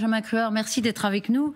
Benjamin Cruard, merci d'être avec nous.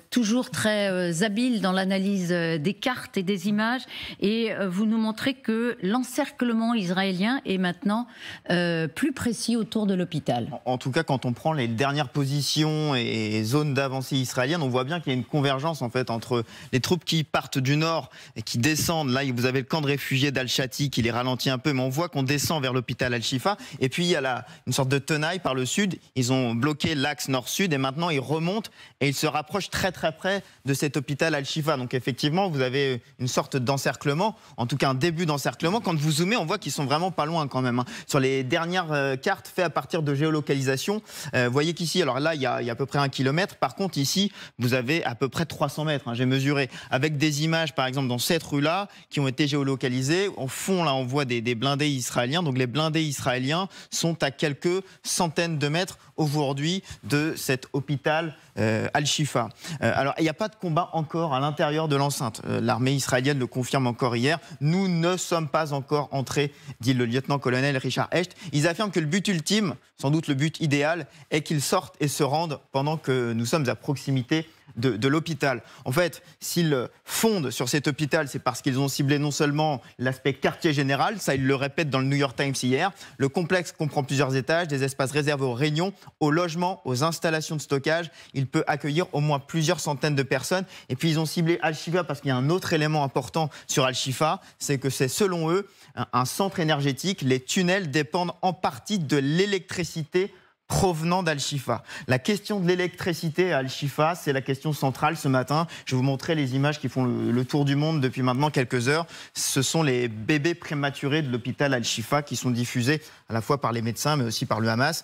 Toujours très habile dans l'analyse des cartes et des images. Et vous nous montrez que l'encerclement israélien est maintenant plus précis autour de l'hôpital. En tout cas, quand on prend les dernières positions et zones d'avancée israéliennes, on voit bien qu'il y a une convergence en fait entre les troupes qui partent du nord et qui descendent. Là, vous avez le camp de réfugiés d'Al-Shati qui les ralentit un peu, mais on voit qu'on descend vers l'hôpital Al-Shifa. Et puis, il y a une sorte de tenaille par le sud. Ils ont bloqué l'axe nord-sud et maintenant ils remontent et ils se rapprochent très très près de cet hôpital Al-Shifa. Donc effectivement, vous avez une sorte d'encerclement, en tout cas un début d'encerclement. Quand vous zoomez, on voit qu'ils sont vraiment pas loin quand même. Hein. Sur les dernières cartes faites à partir de géolocalisation, vous voyez qu'ici, alors là, il y a à peu près 1 kilomètre. Par contre, ici, vous avez à peu près 300 mètres. Hein, j'ai mesuré avec des images, par exemple, dans cette rue-là, qui ont été géolocalisées. Au fond, là, on voit des blindés israéliens. Donc les blindés israéliens sont à quelques centaines de mètres aujourd'hui de cet hôpital Al-Shifa. Alors, il n'y a pas de combat encore à l'intérieur de l'enceinte. L'armée israélienne le confirme encore hier. Nous ne sommes pas encore entrés, dit le lieutenant-colonel Richard Hecht. Ils affirment que le but ultime, sans doute le but idéal, est qu'ils sortent et se rendent pendant que nous sommes à proximité de l'hôpital. En fait, s'ils fondent sur cet hôpital, c'est parce qu'ils ont ciblé non seulement l'aspect quartier général, ça ils le répètent dans le New York Times hier. Le complexe comprend plusieurs étages, des espaces réservés aux réunions, aux logements, aux installations de stockage. Il peut accueillir au moins plusieurs centaines de personnes. Et puis ils ont ciblé Al-Shifa parce qu'il y a un autre élément important sur Al-Shifa, c'est que c'est selon eux un centre énergétique. Les tunnels dépendent en partie de l'électricité provenant d'Al-Shifa. La question de l'électricité à Al-Shifa, c'est la question centrale ce matin. Je vais vous montrer les images qui font le tour du monde depuis maintenant quelques heures. Ce sont les bébés prématurés de l'hôpital Al-Shifa qui sont diffusés à la fois par les médecins mais aussi par le Hamas.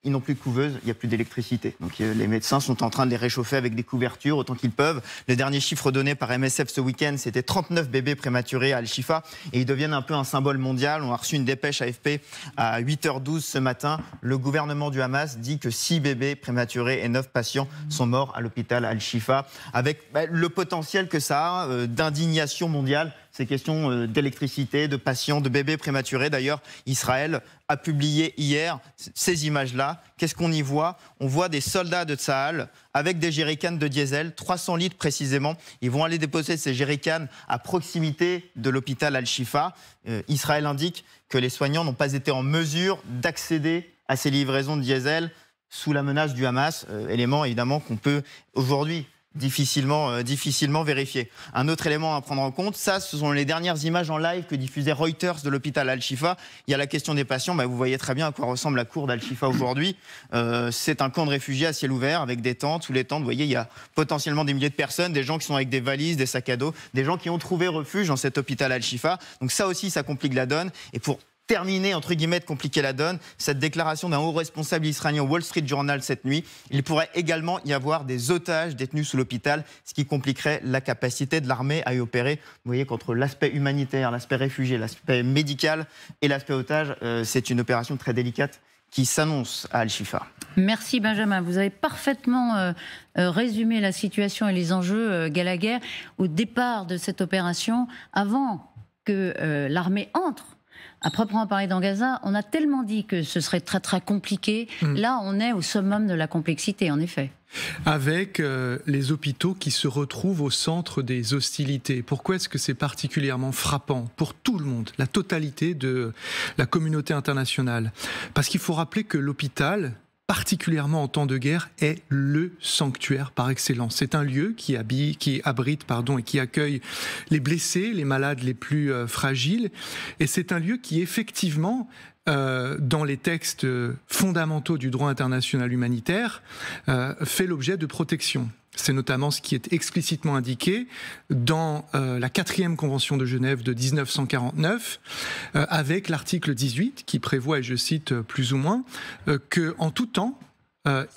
Ils n'ont plus de couveuse, il n'y a plus d'électricité. Donc les médecins sont en train de les réchauffer avec des couvertures autant qu'ils peuvent. Le dernier chiffre donné par MSF ce week-end, c'était 39 bébés prématurés à Al-Shifa. Et ils deviennent un peu un symbole mondial. On a reçu une dépêche AFP à 8h12 ce matin. Le gouvernement du Hamas dit que 6 bébés prématurés et 9 patients sont morts à l'hôpital Al-Shifa. Avec le potentiel que ça a d'indignation mondiale. Ces questions d'électricité, de patients, de bébés prématurés. D'ailleurs, Israël a publié hier ces images-là. Qu'est-ce qu'on y voit? On voit des soldats de Tsahal avec des jerrycans de diesel, 300 litres précisément. Ils vont aller déposer ces jerrycans à proximité de l'hôpital Al-Shifa. Israël indique que les soignants n'ont pas été en mesure d'accéder à ces livraisons de diesel sous la menace du Hamas. Élément évidemment qu'on peut aujourd'hui difficilement vérifié. Un autre élément à prendre en compte, ça, ce sont les dernières images en live que diffusait Reuters de l'hôpital Al-Shifa. Il y a la question des patients. Vous voyez très bien à quoi ressemble la cour d'Al-Shifa aujourd'hui. C'est un camp de réfugiés à ciel ouvert avec des tentes. Sous les tentes, vous voyez, il y a potentiellement des milliers de personnes, des gens qui sont avec des valises, des sacs à dos, des gens qui ont trouvé refuge dans cet hôpital Al-Shifa. Donc ça aussi, ça complique la donne. Et pour terminer, entre guillemets, de compliquer la donne, cette déclaration d'un haut responsable israélien au Wall Street Journal cette nuit, il pourrait également y avoir des otages détenus sous l'hôpital, ce qui compliquerait la capacité de l'armée à y opérer. Vous voyez qu'entre l'aspect humanitaire, l'aspect réfugié, l'aspect médical et l'aspect otage, c'est une opération très délicate qui s'annonce à Al-Shifa. Merci Benjamin, vous avez parfaitement résumé la situation et les enjeux, Gallagher, au départ de cette opération, avant que l'armée entre. À proprement parler dans Gaza, on a tellement dit que ce serait très très compliqué. Là, on est au summum de la complexité, en effet. Avec les hôpitaux qui se retrouvent au centre des hostilités. Pourquoi est-ce que c'est particulièrement frappant pour tout le monde, la totalité de la communauté internationale? Parce qu'il faut rappeler que l'hôpital, particulièrement en temps de guerre, est le sanctuaire par excellence. C'est un lieu qui abrite et qui accueille les blessés, les malades les plus fragiles. Et c'est un lieu qui, effectivement, dans les textes fondamentaux du droit international humanitaire, fait l'objet de protection. C'est notamment ce qui est explicitement indiqué dans la 4e Convention de Genève de 1949, avec l'article 18 qui prévoit, et je cite plus ou moins, qu'en tout temps,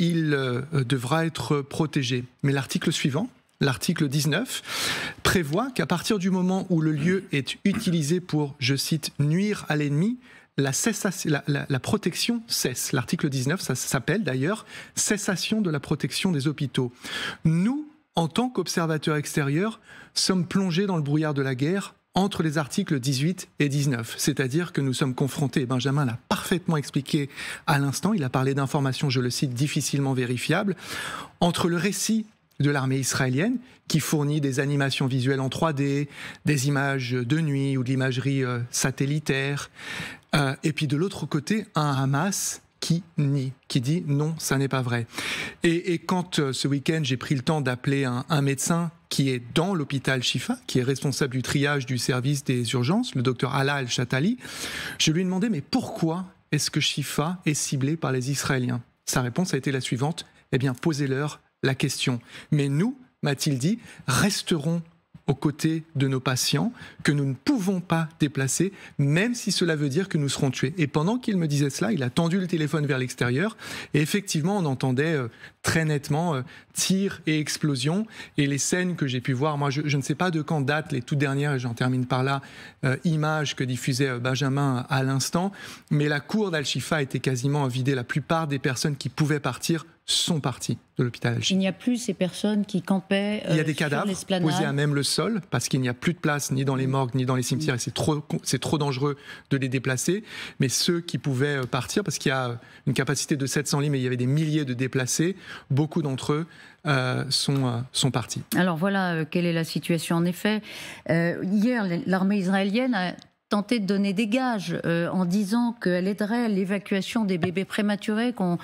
il devra être protégé. Mais l'article suivant, l'article 19, prévoit qu'à partir du moment où le lieu est utilisé pour, je cite, nuire à l'ennemi, la protection cesse. L'article 19, ça s'appelle d'ailleurs « Cessation de la protection des hôpitaux ». Nous, en tant qu'observateurs extérieurs, sommes plongés dans le brouillard de la guerre entre les articles 18 et 19. C'est-à-dire que nous sommes confrontés, Benjamin l'a parfaitement expliqué à l'instant, il a parlé d'informations, je le cite, difficilement vérifiables, entre le récit de l'armée israélienne, qui fournit des animations visuelles en 3D, des images de nuit ou de l'imagerie satellitaire, et puis de l'autre côté, un Hamas qui nie, qui dit non, ça n'est pas vrai. Et quand ce week-end, j'ai pris le temps d'appeler un médecin qui est dans l'hôpital Shifa, qui est responsable du triage du service des urgences, le docteur Ala El-Chatali, je lui ai demandé, mais pourquoi est-ce que Shifa est ciblé par les Israéliens? Sa réponse a été la suivante, eh bien, posez-leur la question. Mais nous, m'a-t-il dit, resterons aux côtés de nos patients que nous ne pouvons pas déplacer, même si cela veut dire que nous serons tués. Et pendant qu'il me disait cela, il a tendu le téléphone vers l'extérieur et effectivement, on entendait très nettement tirs et explosions. Et les scènes que j'ai pu voir, moi je ne sais pas de quand datent les toutes dernières, et j'en termine par là, images que diffusait Benjamin à l'instant, mais la cour d'Al-Shifa était quasiment vidée. La plupart des personnes qui pouvaient partir sont parties de l'hôpital Al-Shifa. Il n'y a plus ces personnes qui campaient il y a des cadavres posés à même le sol parce qu'il n'y a plus de place ni dans les morgues ni dans les cimetières et c'est trop dangereux de les déplacer. Mais ceux qui pouvaient partir, parce qu'il y a une capacité de 700 lits mais il y avait des milliers de déplacés, beaucoup d'entre eux sont partis. Alors voilà quelle est la situation en effet. Hier, l'armée israélienne a tenté de donner des gages en disant qu'elle aiderait l'évacuation des bébés prématurés qu'on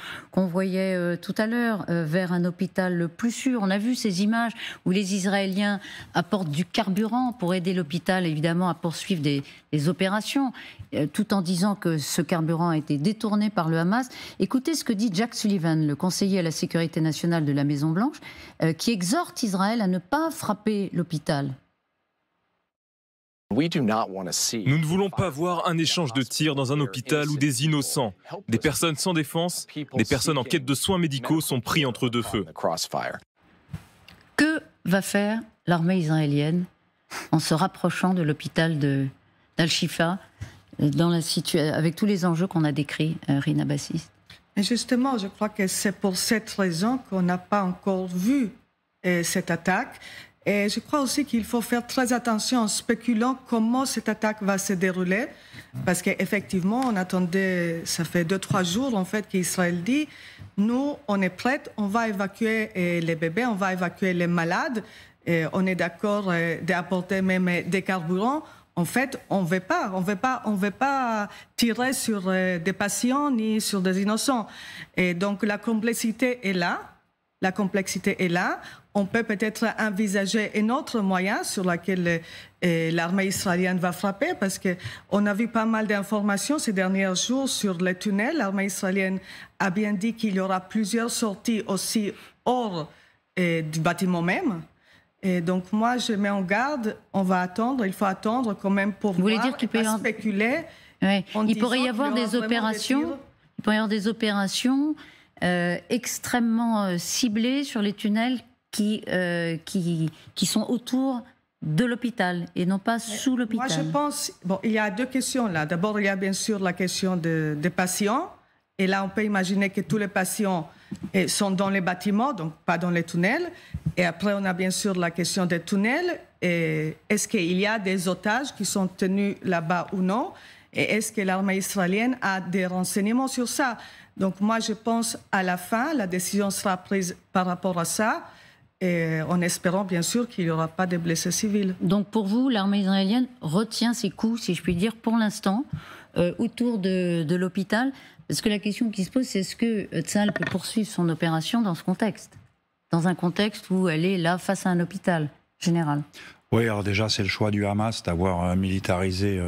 voyait tout à l'heure vers un hôpital plus sûr. On a vu ces images où les Israéliens apportent du carburant pour aider l'hôpital évidemment à poursuivre des opérations, tout en disant que ce carburant a été détourné par le Hamas. Écoutez ce que dit Jack Sullivan, le conseiller à la sécurité nationale de la Maison-Blanche, qui exhorte Israël à ne pas frapper l'hôpital. Nous ne voulons pas voir un échange de tirs dans un hôpital où des innocents, des personnes sans défense, des personnes en quête de soins médicaux sont pris entre deux feux. Que va faire l'armée israélienne en se rapprochant de l'hôpital d'Al-Shifa avec tous les enjeux qu'on a décrits, Rina Bassis? Et justement, je crois que c'est pour cette raison qu'on n'a pas encore vu cette attaque. Et je crois aussi qu'il faut faire très attention en spéculant comment cette attaque va se dérouler. Parce qu'effectivement, on attendait, ça fait 2-3 jours en fait qu'Israël dit, nous, on est prêts, on va évacuer les bébés, on va évacuer les malades, et on est d'accord d'apporter même des carburants. En fait, on veut pas tirer sur des patients ni sur des innocents. Et donc la complexité est là. On peut peut-être envisager un autre moyen sur lequel l'armée israélienne va frapper, parce qu'on a vu pas mal d'informations ces derniers jours sur les tunnels. L'armée israélienne a bien dit qu'il y aura plusieurs sorties aussi hors du bâtiment même. Et donc moi, je mets en garde, on va attendre, il faut attendre quand même pour voir, spéculer. Ouais. Il pourrait y avoir des opérations. Il pourrait y avoir des opérations extrêmement ciblées sur les tunnels qui sont autour de l'hôpital et non pas sous l'hôpital. Moi, je pense... Bon, il y a deux questions là. D'abord, il y a bien sûr la question des patients. Et là, on peut imaginer que tous les patients sont dans les bâtiments, donc pas dans les tunnels. Et après, on a bien sûr la question des tunnels. Est-ce qu'il y a des otages qui sont tenus là-bas ou non? Et est-ce que l'armée israélienne a des renseignements sur ça? Donc moi, je pense à la fin, la décision sera prise par rapport à ça, et en espérant bien sûr qu'il n'y aura pas de blessés civils. Donc pour vous, l'armée israélienne retient ses coups, si je puis dire, pour l'instant, autour de l'hôpital. Parce que la question qui se pose, c'est est-ce que Tsahal peut poursuivre son opération dans ce contexte? Dans un contexte où elle est là face à un hôpital général? Oui, alors déjà, c'est le choix du Hamas d'avoir militarisé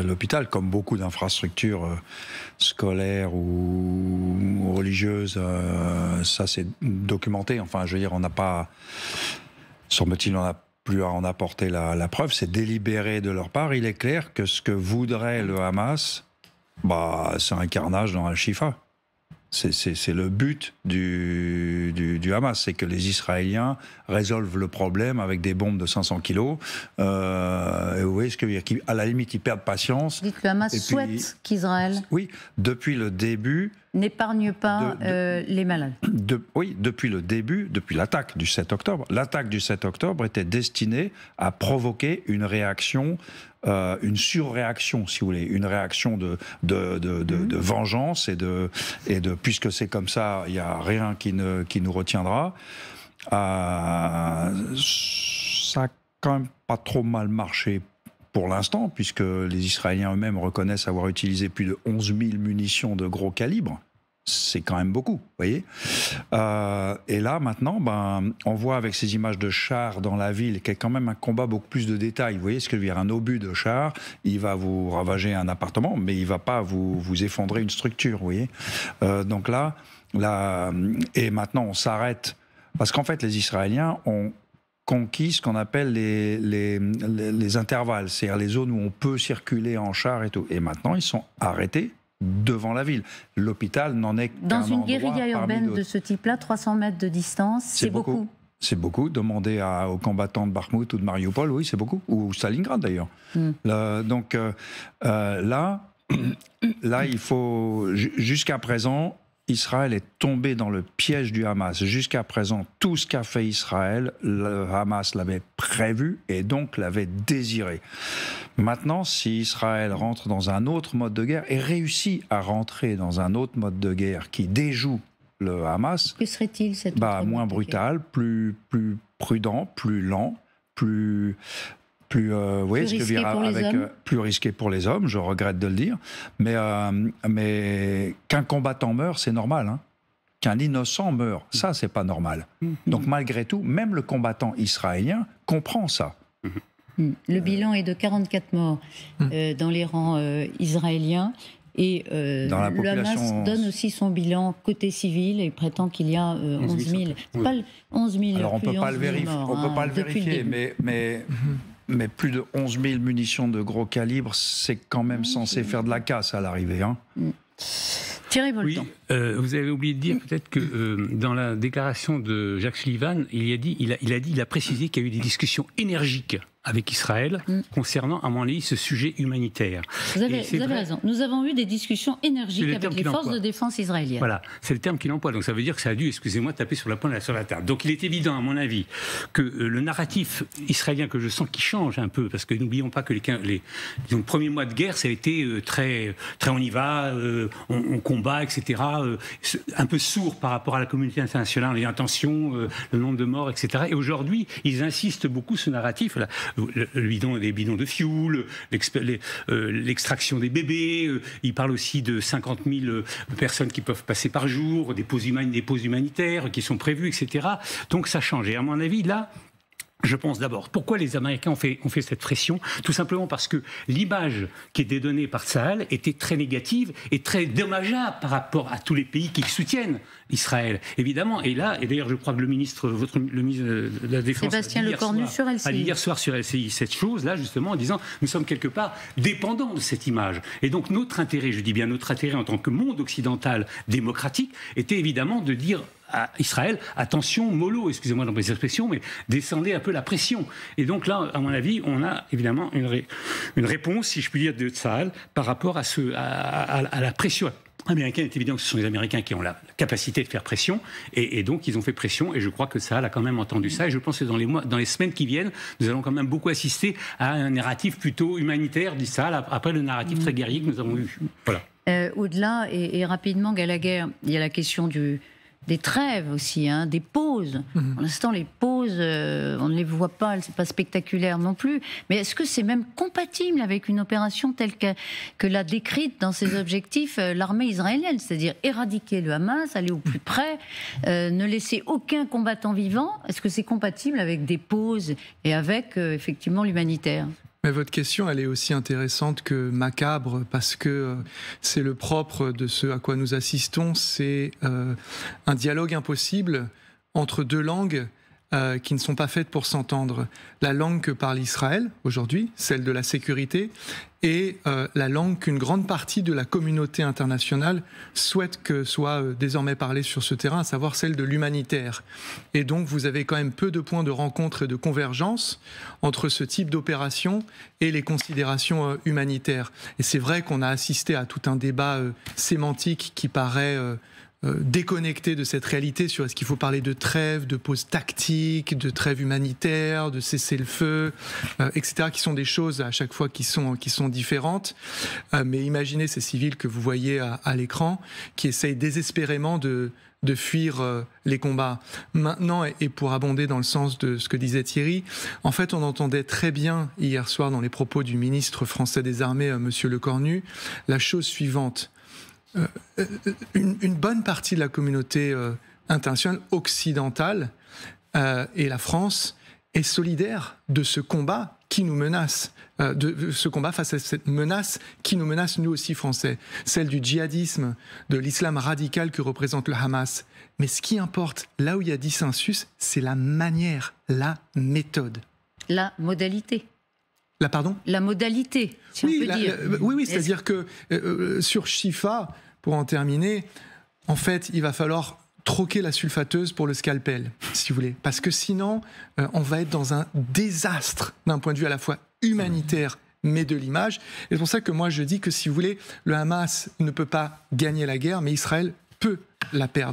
l'hôpital, comme beaucoup d'infrastructures scolaires ou religieuses. Ça, c'est documenté. Enfin, je veux dire, on n'a pas... Semble-t-il, on n'a plus à en apporter la preuve. C'est délibéré de leur part. Il est clair que ce que voudrait le Hamas, c'est un carnage dans Al-Shifa. C'est le but du Hamas, c'est que les Israéliens résolvent le problème avec des bombes de 500 kilos. Et vous voyez ce que je veux dire, à la limite, ils perdent patience. Vous dites que le Hamas souhaite qu'Israël... Oui, depuis le début, n'épargne pas les malades. Oui, depuis le début, depuis l'attaque du 7 octobre. L'attaque du 7 octobre était destinée à provoquer une réaction, une surréaction, si vous voulez, une réaction de vengeance et de puisque c'est comme ça, il n'y a rien qui nous retiendra. Ça a quand même pas trop mal marché pour l'instant, puisque les Israéliens eux-mêmes reconnaissent avoir utilisé plus de 11 000 munitions de gros calibre. C'est quand même beaucoup, vous voyez. Et là, maintenant, on voit avec ces images de chars dans la ville qu'il y a quand même un combat beaucoup plus de détails. Vous voyez ce que je veux dire, un obus de char, il va vous ravager un appartement, mais il ne va pas vous effondrer une structure, vous voyez. Donc là, et maintenant, on s'arrête, parce qu'en fait, les Israéliens ont conquis ce qu'on appelle les intervalles, c'est-à-dire les zones où on peut circuler en char et tout. Et maintenant, ils sont arrêtés devant la ville. L'hôpital n'en est qu'un endroit. Dans une guérilla urbaine de ce type-là, 300 mètres de distance, c'est beaucoup. C'est beaucoup. Demandez aux combattants de Bakhmout ou de Mariupol, oui, c'est beaucoup. Ou Stalingrad, d'ailleurs. Donc là, il faut... Jusqu'à présent, Israël est tombé dans le piège du Hamas. Jusqu'à présent, tout ce qu'a fait Israël, le Hamas l'avait prévu et donc l'avait désiré. Maintenant, si Israël rentre dans un autre mode de guerre et réussit à rentrer dans un autre mode de guerre qui déjoue le Hamas, que serait-il cette moins brutal, plus prudent, plus lent, plus risqué pour les hommes, je regrette de le dire, mais qu'un combattant meure, c'est normal, hein. Qu'un innocent meure, ça c'est pas normal. Donc malgré tout, même le combattant israélien comprend ça. Le bilan est de 44 morts dans les rangs israéliens. Et le Hamas donne aussi son bilan côté civil et prétend qu'il y a 11 000. Pas 11 000. Alors on ne peut pas le vérifier, mais plus de 11 000 munitions de gros calibre, c'est quand même censé faire de la casse à l'arrivée. Hein. Thierry Bolton. Oui, vous avez oublié de dire peut-être que dans la déclaration de Jacques Sullivan, il a précisé qu'il y a eu des discussions énergiques avec Israël concernant, à mon avis, ce sujet humanitaire. Vous avez raison. Nous avons eu des discussions énergiques avec les forces de défense israéliennes. Voilà, c'est le terme qu'il emploie. Donc ça veut dire que ça a dû, excusez-moi, taper sur la table. Donc il est évident, à mon avis, que le narratif israélien que je sens qui change un peu, parce que n'oublions pas que les premiers mois de guerre, ça a été très on y va, on combat, etc. Un peu sourd par rapport à la communauté internationale, les intentions, le nombre de morts, etc. Et aujourd'hui, ils insistent beaucoup ce narratif là. Les bidons de fioul, l'extraction des bébés, il parle aussi de 50 000 personnes qui peuvent passer par jour, des pauses humanitaires qui sont prévues, etc. Donc ça change. Et à mon avis, là, je pense d'abord, pourquoi les Américains ont fait cette pression ? Tout simplement parce que l'image qui était donnée par Tsahal était très négative et très dommageable par rapport à tous les pays qui soutiennent Israël, évidemment. Et d'ailleurs, je crois que le ministre de la Défense Sébastien Lecornu sur LCI a dit hier soir sur LCI cette chose-là, justement, en disant nous sommes quelque part dépendants de cette image. Et donc notre intérêt, je dis bien notre intérêt en tant que monde occidental démocratique, était évidemment de dire à Israël, attention, mollo, excusez-moi dans mes expressions, mais descendez un peu la pression. Et donc là, à mon avis, on a évidemment une réponse, si je puis dire, de Tsahal par rapport à la pression américaine. Il est évident que ce sont les Américains qui ont la capacité de faire pression, et donc ils ont fait pression, et je crois que Tsahal a quand même entendu ça, et je pense que dans les semaines qui viennent, nous allons quand même beaucoup assister à un narratif plutôt humanitaire, dit Tsahal, après le narratif très guerrier que nous avons eu. Voilà. Au-delà, et rapidement, Gallagher, il y a la question des trêves aussi, des pauses. Pour l'instant, les pauses, on ne les voit pas, c'est pas spectaculaire non plus. Mais est-ce que c'est même compatible avec une opération telle que l'a décrite dans ses objectifs l'armée israélienne, c'est-à-dire éradiquer le Hamas, aller au plus près, ne laisser aucun combattant vivant? Est-ce que c'est compatible avec des pauses et avec effectivement l'humanitaire? Mais votre question, elle est aussi intéressante que macabre, parce que c'est le propre de ce à quoi nous assistons, c'est un dialogue impossible entre deux langues qui ne sont pas faites pour s'entendre. La langue que parle Israël aujourd'hui, celle de la sécurité, et la langue qu'une grande partie de la communauté internationale souhaite que soit désormais parlée sur ce terrain, à savoir celle de l'humanitaire. Et donc vous avez quand même peu de points de rencontre et de convergence entre ce type d'opération et les considérations humanitaires. Et c'est vrai qu'on a assisté à tout un débat sémantique qui paraît déconnecté de cette réalité sur est-ce qu'il faut parler de trêve, de pause tactique, de trêve humanitaire, de cessez-le-feu, etc., qui sont des choses à chaque fois qui sont différentes. Mais imaginez ces civils que vous voyez à l'écran qui essayent désespérément de fuir les combats. Maintenant, et pour abonder dans le sens de ce que disait Thierry, en fait, on entendait très bien hier soir dans les propos du ministre français des Armées, Monsieur Lecornu, la chose suivante. Une bonne partie de la communauté internationale occidentale et la France est solidaire de ce combat qui nous menace, de ce combat face à cette menace qui nous menace nous aussi Français, celle du djihadisme, de l'islam radical que représente le Hamas. Mais ce qui importe, là où il y a dissensus, c'est la manière, la méthode. La modalité. La modalité, si on peut dire. Oui, c'est-à-dire que sur Shifa, pour en terminer, en fait, il va falloir troquer la sulfateuse pour le scalpel, si vous voulez. Parce que sinon, on va être dans un désastre d'un point de vue à la fois humanitaire, mais de l'image. Et c'est pour ça que moi, je dis que, si vous voulez, le Hamas ne peut pas gagner la guerre, mais Israël peut la perdre.